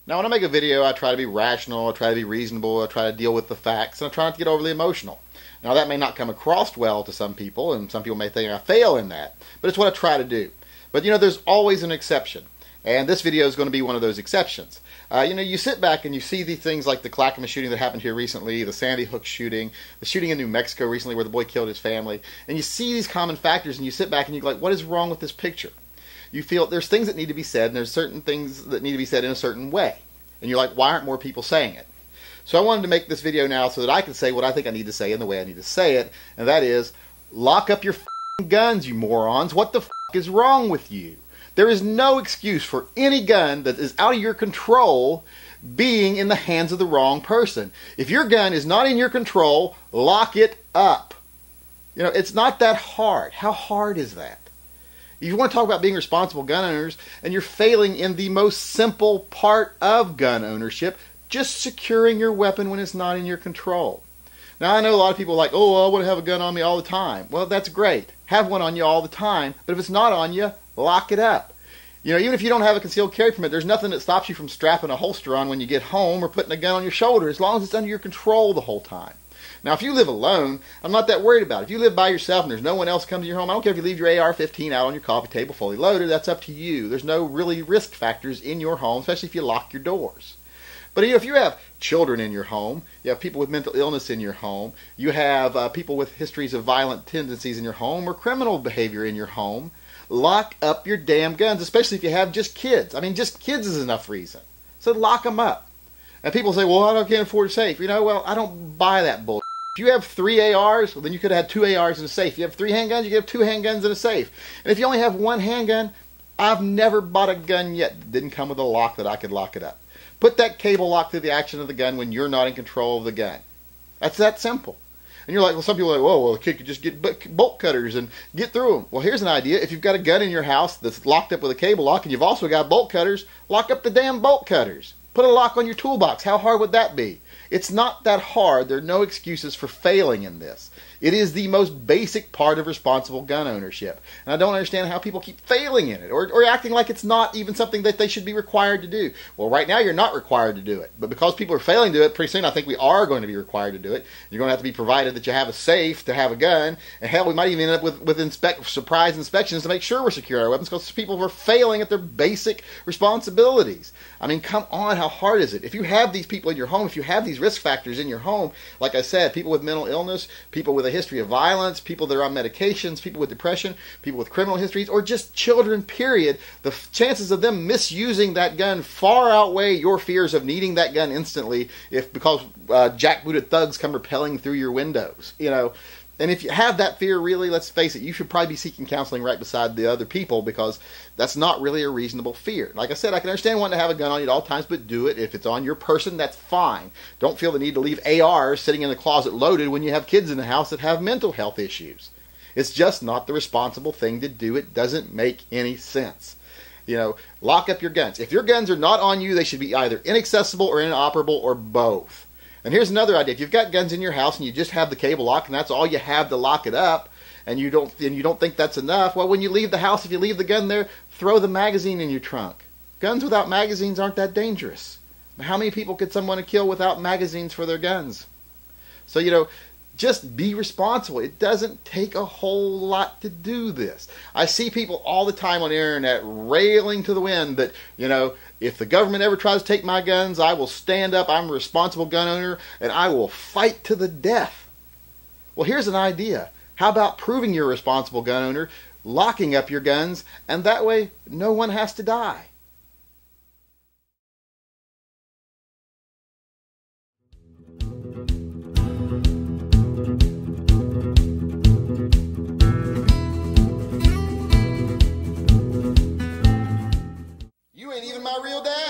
Now, when I make a video, I try to be rational, I try to be reasonable, I try to deal with the facts, and I try not to get overly emotional. Now, that may not come across well to some people, and some people may think I fail in that, but it's what I try to do. But, there's always an exception, and this video is going to be one of those exceptions. You sit back and you see these things like the Clackamas shooting that happened here recently, the Sandy Hook shooting, the shooting in New Mexico recently where the boy killed his family, and you see these common factors, and you sit back and you're like, what is wrong with this picture? You feel there's things that need to be said, and there's certain things that need to be said in a certain way. And you're like, why aren't more people saying it? So I wanted to make this video now so that I can say what I think I need to say in the way I need to say it, and that is, lock up your f***ing guns, you morons. What the f*** is wrong with you? There is no excuse for any gun that is out of your control being in the hands of the wrong person. If your gun is not in your control, lock it up. It's not that hard. How hard is that? If you want to talk about being responsible gun owners, and you're failing in the most simple part of gun ownership, just securing your weapon when it's not in your control. Now, I know a lot of people are like, oh, I want to have a gun on me all the time. Well, that's great. Have one on you all the time, but if it's not on you, lock it up. Even if you don't have a concealed carry permit, there's nothing that stops you from strapping a holster on when you get home or putting a gun on your shoulder, as long as it's under your control the whole time. Now, if you live alone, I'm not that worried about it. If you live by yourself and there's no one else comes to your home, I don't care if you leave your AR-15 out on your coffee table fully loaded, that's up to you. There's no really risk factors in your home, especially if you lock your doors. But if you have children in your home, you have people with mental illness in your home, you have people with histories of violent tendencies in your home or criminal behavior in your home, lock up your damn guns, especially if you have just kids. I mean, just kids is enough reason. So lock them up. And people say, well, I can't afford a safe. Well, I don't buy that bullshit. If you have 3 ARs, well, then you could have had 2 ARs in a safe. If you have 3 handguns, you could have 2 handguns in a safe. And if you only have 1 handgun, I've never bought a gun yet that didn't come with a lock that I could lock it up. Put that cable lock through the action of the gun when you're not in control of the gun. That's that simple. And you're like, well, some people are like, whoa, well, a kid could just get bolt cutters and get through them. Well, here's an idea. If you've got a gun in your house that's locked up with a cable lock and you've also got bolt cutters, lock up the damn bolt cutters. Put a lock on your toolbox. How hard would that be? It's not that hard. There are no excuses for failing in this. It is the most basic part of responsible gun ownership. And I don't understand how people keep failing in it or acting like it's not even something that they should be required to do. Well, right now you're not required to do it. But because people are failing to do it, pretty soon I think we are going to be required to do it. You're going to have to be provided that you have a safe to have a gun. And hell, we might even end up with surprise inspections to make sure we're secure our weapons because people are failing at their basic responsibilities. I mean, come on, how hard is it? If you have these people in your home, if you have these risk factors in your home, like I said, people with mental illness, people with a history of violence, people that are on medications, people with depression, people with criminal histories, or just children, period, the chances of them misusing that gun far outweigh your fears of needing that gun instantly because jackbooted thugs come rappelling through your windows. And if you have that fear, really, let's face it, you should probably be seeking counseling right beside the other people because that's not really a reasonable fear. Like I said, I can understand wanting to have a gun on you at all times, but do it. If it's on your person, that's fine. Don't feel the need to leave ARs sitting in the closet loaded when you have kids in the house that have mental health issues. It's just not the responsible thing to do. It doesn't make any sense. Lock up your guns. If your guns are not on you, they should be either inaccessible or inoperable or both. And here's another idea. If you've got guns in your house and you just have the cable lock and that's all you have to lock it up and you don't think that's enough, well, when you leave the house, if you leave the gun there, throw the magazine in your trunk. Guns without magazines aren't that dangerous. How many people could someone kill without magazines for their guns? So, just be responsible. It doesn't take a whole lot to do this. I see people all the time on the internet railing to the wind that, if the government ever tries to take my guns, I will stand up. I'm a responsible gun owner, and I will fight to the death. Well, here's an idea. How about proving you're a responsible gun owner, locking up your guns, and that way no one has to die? You ain't even my real dad.